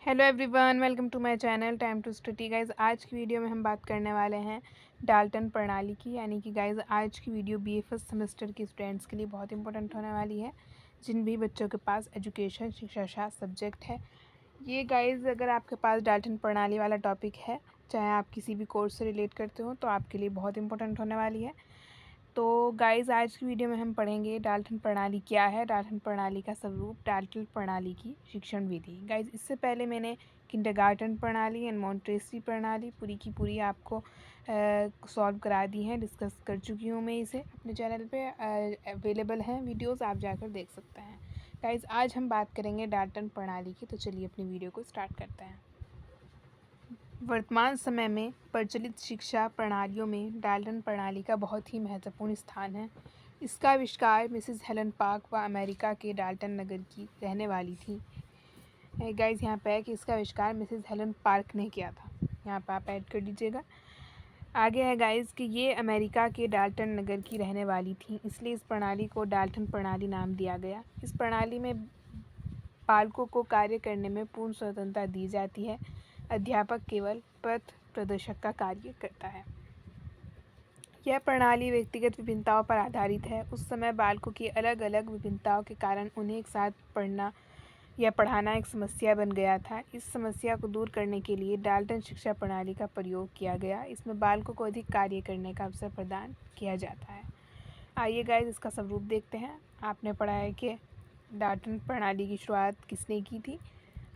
Hello everyone, welcome to my channel time to study guys. आज की video में हम बात करने वाले हैं डाल्टन प्रणाली की, यानी कि गाइज़ आज की वीडियो बीए फर्स्ट सेमेस्टर के स्टूडेंट्स के लिए बहुत इंपॉर्टेंट होने वाली है। जिन भी बच्चों के पास एजुकेशन शिक्षा शास्त्र सब्जेक्ट है, ये गाइज़ अगर आपके पास डाल्टन प्रणाली वाला टॉपिक है, चाहे आप किसी भी कोर्स से रिलेट करते हो, तो आपके लिए बहुत इंपॉर्टेंट होने वाली है। तो गाइज़ आज की वीडियो में हम पढ़ेंगे डाल्टन प्रणाली क्या है, डाल्टन प्रणाली का स्वरूप, डाल्टन प्रणाली की शिक्षण विधि। गाइज़ इससे पहले मैंने किंडरगार्टन प्रणाली एंड मॉन्टेसरी प्रणाली पूरी की पूरी आपको सॉल्व करा दी हैं, डिस्कस कर चुकी हूँ मैं इसे। अपने चैनल पे अवेलेबल हैं वीडियोस, आप जाकर देख सकते हैं। गाइज़ आज हम बात करेंगे डाल्टन प्रणाली की, तो चलिए अपनी वीडियो को स्टार्ट करते हैं। वर्तमान समय में प्रचलित शिक्षा प्रणालियों में डाल्टन प्रणाली का बहुत ही महत्वपूर्ण स्थान है। इसका आविष्कार मिसेस हेलन पार्क व अमेरिका के डाल्टन नगर की रहने वाली थी। गाइस यहाँ पे है कि इसका आविष्कार मिसेस हेलन पार्क ने किया था, यहाँ पे आप ऐड कर दीजिएगा। आगे है गाइस कि ये अमेरिका के डाल्टन नगर की रहने वाली थी, इसलिए इस प्रणाली को डाल्टन प्रणाली नाम दिया गया। इस प्रणाली में बालकों को कार्य करने में पूर्ण स्वतंत्रता दी जाती है। अध्यापक केवल पथ प्रदर्शक का कार्य करता है। यह प्रणाली व्यक्तिगत विभिन्नताओं पर आधारित है। उस समय बालकों की अलग अलग विभिन्नताओं के कारण उन्हें एक साथ पढ़ना या पढ़ाना एक समस्या बन गया था। इस समस्या को दूर करने के लिए डाल्टन शिक्षा प्रणाली का प्रयोग किया गया। इसमें बालकों को अधिक कार्य करने का अवसर प्रदान किया जाता है। आइए गाइस इसका स्वरूप देखते हैं। आपने पढ़ा है कि डाल्टन प्रणाली की शुरुआत किसने की थी,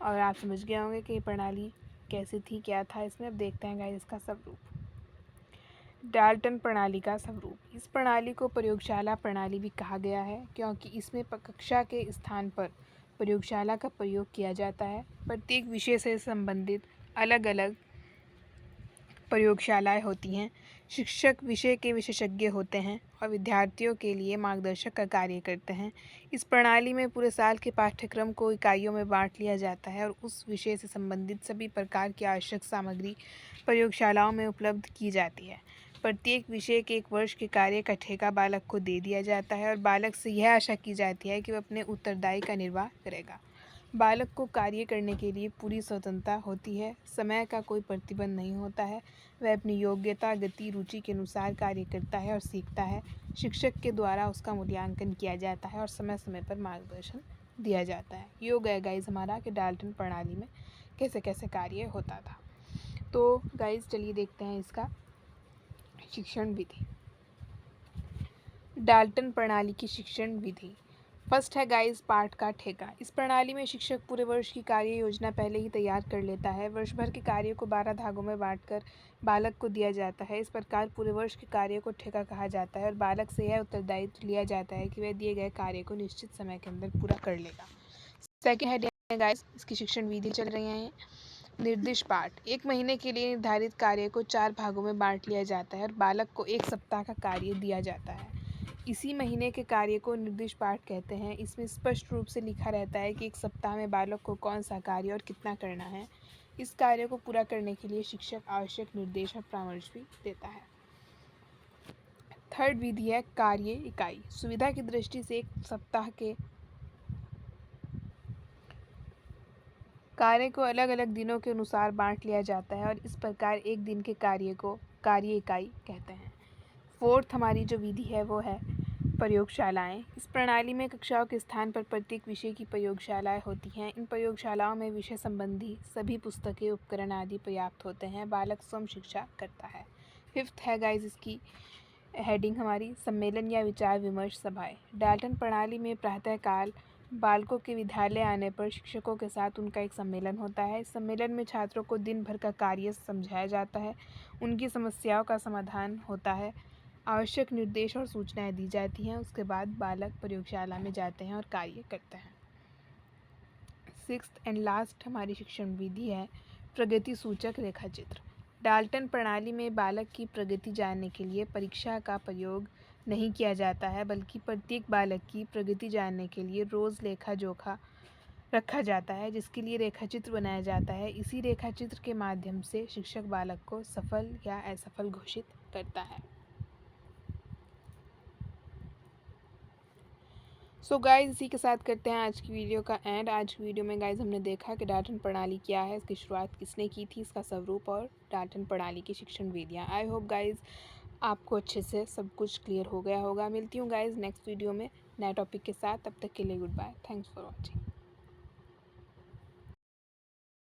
और आप समझ गए होंगे कि ये प्रणाली कैसी थी, क्या था इसमें। अब देखते हैं गाइस इसका स्वरूप। डाल्टन प्रणाली का स्वरूप। इस प्रणाली को प्रयोगशाला प्रणाली भी कहा गया है, क्योंकि इसमें कक्षा के स्थान पर प्रयोगशाला का प्रयोग किया जाता है। प्रत्येक विषय से संबंधित अलग अलग प्रयोगशालाएं होती हैं। शिक्षक विषय के विशेषज्ञ होते हैं और विद्यार्थियों के लिए मार्गदर्शक का कार्य करते हैं। इस प्रणाली में पूरे साल के पाठ्यक्रम को इकाइयों में बांट लिया जाता है और उस विषय से संबंधित सभी प्रकार की आवश्यक सामग्री प्रयोगशालाओं में उपलब्ध की जाती है। प्रत्येक विषय के एक वर्ष के कार्य का ठेका बालक को दे दिया जाता है और बालक से यह आशा की जाती है कि वह अपने उत्तरदायी का निर्वाह करेगा। बालक को कार्य करने के लिए पूरी स्वतंत्रता होती है। समय का कोई प्रतिबंध नहीं होता है। वह अपनी योग्यता, गति, रुचि के अनुसार कार्य करता है और सीखता है। शिक्षक के द्वारा उसका मूल्यांकन किया जाता है और समय समय पर मार्गदर्शन दिया जाता है। ये हो गया गाइज हमारा कि डाल्टन प्रणाली में कैसे कैसे कार्य होता था। तो गाइज चलिए देखते हैं इसका शिक्षण विधि। डाल्टन प्रणाली की शिक्षण विधि। फर्स्ट है गाइस पाठ का ठेका। इस प्रणाली में शिक्षक पूरे वर्ष की कार्य योजना पहले ही तैयार कर लेता है। वर्ष भर के कार्य को 12 भागों में बांटकर बालक को दिया जाता है। इस प्रकार पूरे वर्ष के कार्य को ठेका कहा जाता है और बालक से यह उत्तरदायित्व लिया जाता है कि वह दिए गए कार्य को निश्चित समय के अंदर पूरा कर लेगा। सेकेंड है गाइस, इसकी शिक्षण विधि चल रही है। निर्दिष्ट पाठ। एक महीने के लिए निर्धारित कार्य को 4 भागों में बांट लिया जाता है और बालक को एक सप्ताह का कार्य दिया जाता है। इसी महीने के कार्य को निर्दिष्ट पाठ कहते हैं। इसमें स्पष्ट रूप से लिखा रहता है कि एक सप्ताह में बालक को कौन सा कार्य और कितना करना है। इस कार्य को पूरा करने के लिए शिक्षक आवश्यक निर्देश और परामर्श भी देता है। थर्ड विधि है कार्य इकाई। सुविधा की दृष्टि से एक सप्ताह के कार्य को अलग अलग दिनों के अनुसार बांट लिया जाता है और इस प्रकार एक दिन के कार्य को कार्य इकाई कहते हैं। फोर्थ हमारी जो विधि है वो है प्रयोगशालाएं। इस प्रणाली में कक्षाओं के स्थान पर प्रत्येक विषय की प्रयोगशालाएं होती हैं। इन प्रयोगशालाओं में विषय संबंधी सभी पुस्तकें, उपकरण आदि पर्याप्त होते हैं। बालक स्वयं शिक्षा करता है। फिफ्थ है गाइस इसकी हेडिंग हमारी सम्मेलन या विचार विमर्श सभाएं। डाल्टन प्रणाली में प्रातःकाल बालकों के विद्यालय आने पर शिक्षकों के साथ उनका एक सम्मेलन होता है। इस सम्मेलन में छात्रों को दिन भर का कार्य समझाया जाता है, उनकी समस्याओं का समाधान होता है, आवश्यक निर्देश और सूचनाएं दी जाती हैं। उसके बाद बालक प्रयोगशाला में जाते हैं और कार्य करते हैं। सिक्स्थ एंड लास्ट हमारी शिक्षण विधि है प्रगति सूचक रेखाचित्र। डाल्टन प्रणाली में बालक की प्रगति जानने के लिए परीक्षा का प्रयोग नहीं किया जाता है, बल्कि प्रत्येक बालक की प्रगति जानने के लिए रोज़ लेखा जोखा रखा जाता है, जिसके लिए रेखाचित्र बनाया जाता है। इसी रेखाचित्र के माध्यम से शिक्षक बालक को सफल या असफल घोषित करता है। सो गाइज़ इसी के साथ करते हैं आज की वीडियो का एंड। आज की वीडियो में गाइज़ हमने देखा कि डाल्टन प्रणाली क्या है, इसकी शुरुआत किसने की थी, इसका स्वरूप और डाल्टन प्रणाली की शिक्षण विधियाँ। आई होप गाइज़ आपको अच्छे से सब कुछ क्लियर हो गया होगा। मिलती हूँ गाइज़ नेक्स्ट वीडियो में नए टॉपिक के साथ। तब तक के लिए goodbye. Thanks for watching.